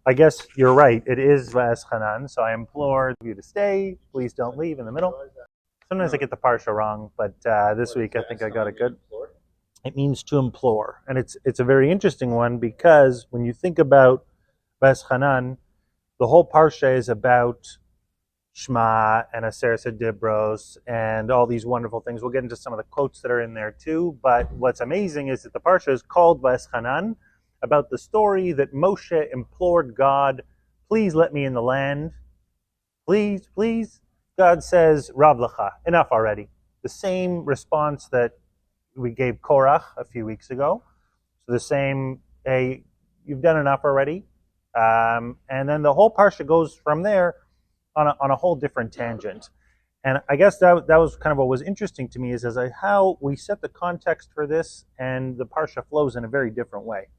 I guess you're right. It is Va'eschanan, so I implore you to stay. Please don't leave in the middle. Sometimes I get the Parsha wrong, but this week I think I got it good. It means to implore. And it's a very interesting one because when you think about Va'eschanan, the whole Parsha is about Shema and Aseret Dibros and all these wonderful things. We'll get into some of the quotes that are in there too. But what's amazing is that the Parsha is called Va'eschanan, about the story that Moshe implored God, please let me in the land. Please, please. God says, Rav Lecha, enough already. The same response that we gave Korach a few weeks ago. So the same, hey, you've done enough already. And then the whole Parsha goes from there on a whole different tangent. And I guess that was kind of what was interesting to me is how we set the context for this and the Parsha flows in a very different way.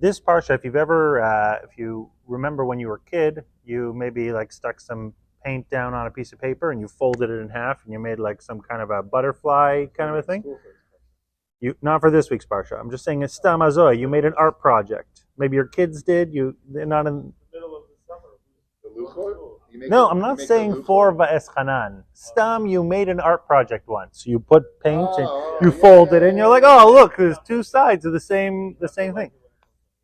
This Parsha, if you remember when you were a kid, you maybe like stuck some paint down on a piece of paper and you folded it in half and you made like some kind of a butterfly kind of a thing. Not for this week's Parsha. I'm just saying it's Stam Azoy. You made an art project. Maybe your kids did. They're not in the middle of the summer. No, I'm not saying for Va'eschanan. Stam, you made an art project once. You put paint and you folded it and you're like, oh look, there's two sides of the same thing.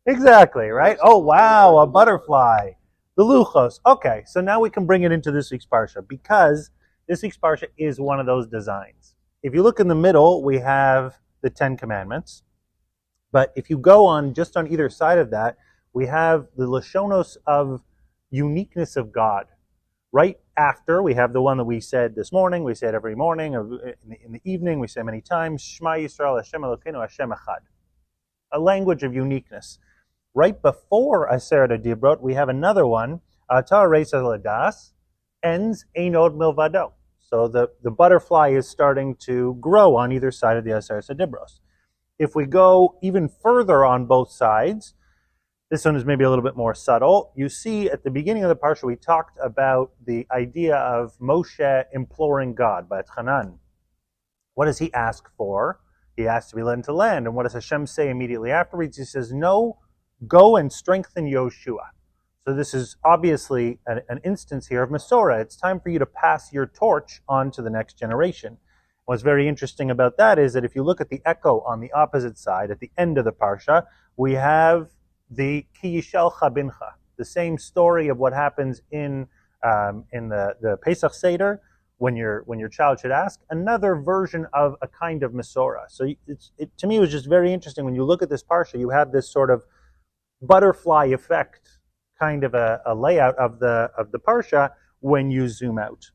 Exactly, right? Oh, wow, a butterfly. The luchos. Okay, so now we can bring it into this week's Parsha because this week's Parsha is one of those designs. If you look in the middle, we have the Ten Commandments. But if you go on just on either side of that, we have the Lashonos of uniqueness of God. Right after, we have the one that we said this morning, we said every morning, in the evening, we say many times, Shema Yisrael Hashem Elokeinu Hashem Echad. A language of uniqueness. Right before Aseret Dibrot, we have another one, Ata Reis Ladas, ends Einod Milvado. So the butterfly is starting to grow on either side of the Aseret Dibros. If we go even further on both sides, this one is maybe a little bit more subtle. You see at the beginning of the Parsha, we talked about the idea of Moshe imploring God, Va'eschanan. What does he ask for? He asks to be led into land. And what does Hashem say immediately afterwards? He says, no, go and strengthen Yoshua. So this is obviously an instance here of Masorah. It's time for you to pass your torch on to the next generation. What's very interesting about that is that if you look at the echo on the opposite side, at the end of the Parsha, we have the Ki Yishelcha Bincha, the same story of what happens in the Pesach Seder, when your child should ask, another version of a kind of Masorah. So to me, it was just very interesting. When you look at this Parsha, you have this sort of butterfly effect, kind of a layout of the Parsha when you zoom out.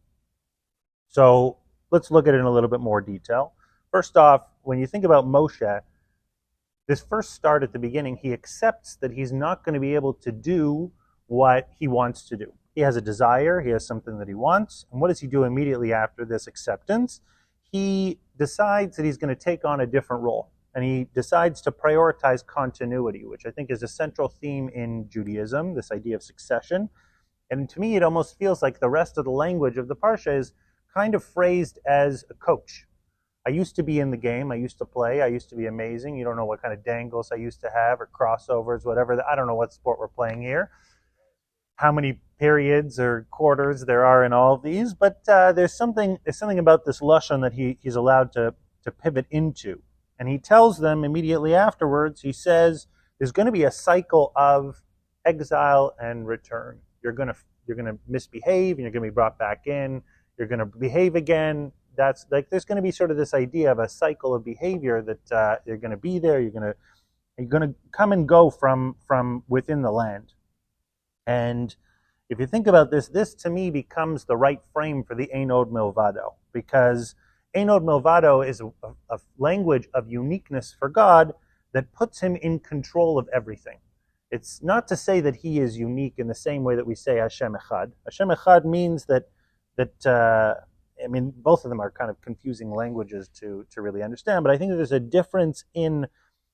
So let's look at it in a little bit more detail. First off, when you think about Moshe, this first start at the beginning, he accepts that he's not going to be able to do what he wants to do. He has a desire, he has something that he wants, and what does he do immediately after this acceptance? He decides that he's going to take on a different role, and he decides to prioritize continuity, which I think is a central theme in Judaism, this idea of succession. And to me, it almost feels like the rest of the language of the Parsha is kind of phrased as a coach. I used to be in the game, I used to play, I used to be amazing. You don't know what kind of dangles I used to have, or crossovers, whatever. I don't know what sport we're playing here, how many periods or quarters there are in all of these, but there's something about this lashon that he's allowed to pivot into. And he tells them immediately afterwards, he says, there's going to be a cycle of exile and return. You're going to misbehave, and you're going to be brought back in. You're going to behave again. That's like there's going to be sort of this idea of a cycle of behavior that you're going to be there. You're going to come and go from within the land. And if you think about this to me becomes the right frame for the Einod Milvado, because Einod Milvado is a language of uniqueness for God that puts him in control of everything. It's not to say that he is unique in the same way that we say Hashem Echad. Hashem Echad means that both of them are kind of confusing languages to really understand, but I think that there's a difference in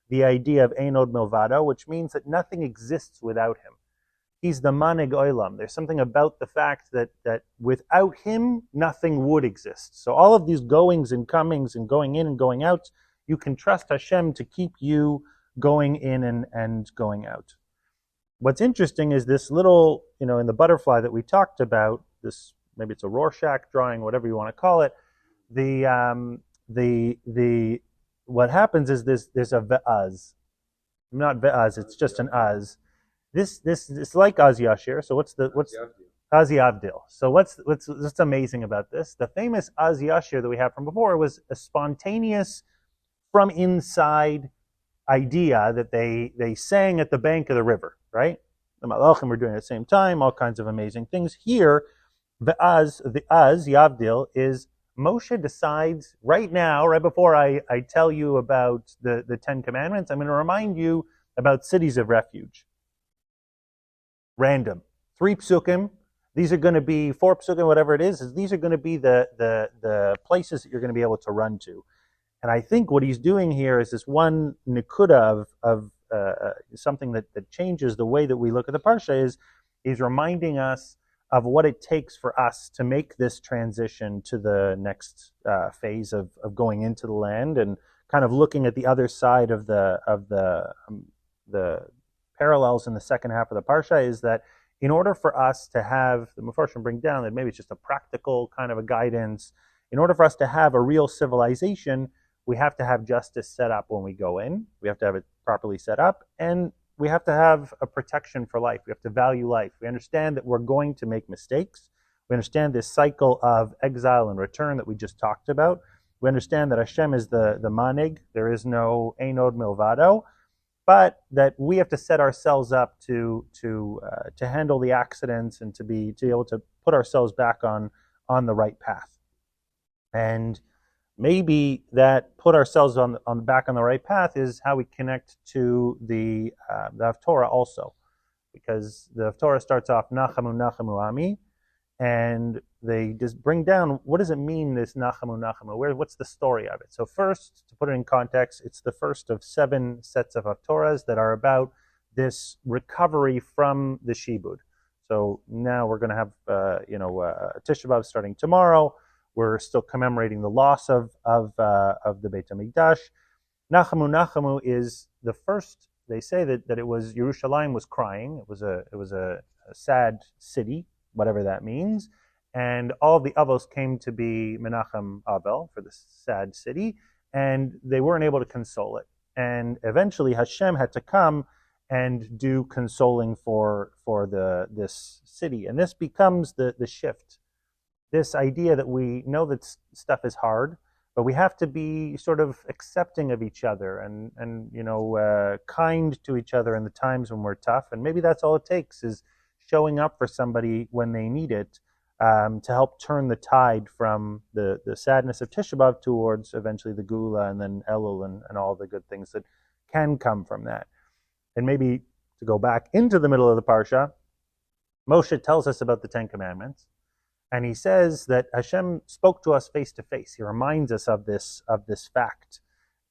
the idea of Einod Milvado, which means that nothing exists without him. He's the Manig Olam. There's something about the fact that without him, nothing would exist. So all of these goings and comings and going in and going out, you can trust Hashem to keep you going in and going out. what's interesting is this little, in the butterfly that we talked about, this, maybe it's a Rorschach drawing, whatever you want to call it. The what happens is there's a ve'az, not ve'az, it's just an az. This it's like Az Yashir. So what's Az Yavdil? So what's amazing about this? The famous Az Yashir that we have from before was a spontaneous, from inside idea that they sang at the bank of the river, right? The Malachim were doing it at the same time, all kinds of amazing things. Here, the Az Yavdil is Moshe decides right now, right before I tell you about the Ten Commandments, I'm going to remind you about cities of refuge. Random. 3 psukim. These are going to be 4 psukim, whatever it is. These are going to be the places that you're going to be able to run to. And I think what he's doing here is this one nikuda of something that changes the way that we look at the parsha. Is he's reminding us of what it takes for us to make this transition to the next phase of going into the land, and kind of looking at the other side of the parallels in the second half of the parsha. Is that in order for us to have, the Mefarshim bring down that maybe it's just a practical kind of a guidance, in order for us to have a real civilization, we have to have justice set up when we go in. We have to have it properly set up, and we have to have a protection for life. We have to value life. We understand that we're going to make mistakes. We understand this cycle of exile and return that we just talked about. We understand that Hashem is the manig. There is no einod milvado, but that we have to set ourselves up to handle the accidents and to be able to put ourselves back on the right path. And maybe that put ourselves back on the right path is how we connect to the Haftorah also, because the Haftorah starts off Nachamu Nachamu Ami, and they just bring down, what does it mean, this Nachamu Nachamu? What's the story of it? So first, to put it in context, it's the first of 7 sets of Haftorahs that are about this recovery from the Shibud. So now we're going to have Tisha B'Av starting tomorrow. We're still commemorating the loss of the Beit HaMikdash. Nachamu Nachamu is the first. They say that it was Yerushalayim was crying. It was a sad city, whatever that means, and all the avos came to be Menachem Abel for this sad city, and they weren't able to console it. And eventually Hashem had to come and do consoling for this city, and this becomes the shift. This idea that we know that stuff is hard, but we have to be sort of accepting of each other and kind to each other in the times when we're tough. And maybe that's all it takes, is showing up for somebody when they need it, to help turn the tide from the sadness of Tisha B'Av towards eventually the Gula and then Elul and all the good things that can come from that. And maybe to go back into the middle of the Parsha, Moshe tells us about the 10 Commandments. And he says that Hashem spoke to us face to face. He reminds us of this fact,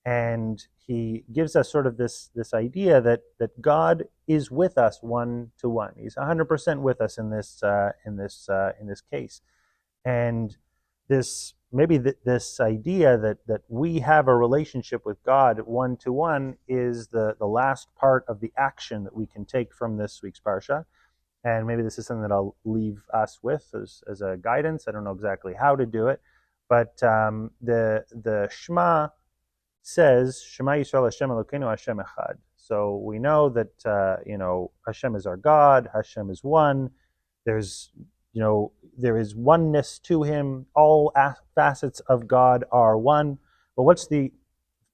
and he gives us sort of this idea that God is with us one to one. He's 100% with us in this case, and this idea that we have a relationship with God one to one is the last part of the action that we can take from this week's parsha. And maybe this is something that I'll leave us with as a guidance. I don't know exactly how to do it, but the Shema says, Shema Yisrael Hashem Elokeinu Hashem Echad. So we know that Hashem is our God. Hashem is one. There is oneness to Him. All facets of God are one. But what's the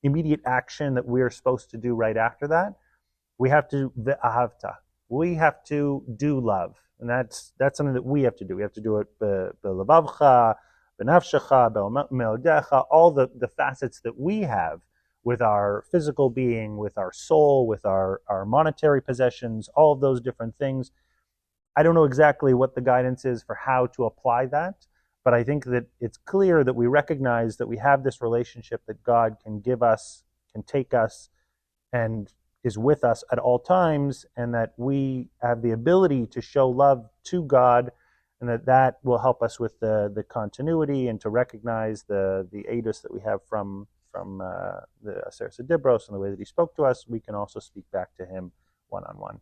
immediate action that we're supposed to do right after that? We have to ve'ahavta. We have to do love, and that's something that we have to do. We have to do it be'levavcha, be'nafshecha, be'meodecha, all the facets that we have with our physical being, with our soul, with our monetary possessions, all of those different things. I don't know exactly what the guidance is for how to apply that, but I think that it's clear that we recognize that we have this relationship that God can give us, can take us, and is with us at all times, and that we have the ability to show love to God, and that will help us with the continuity and to recognize the edus that we have from the Aseret Dibros and the way that he spoke to us. We can also speak back to him one-on-one.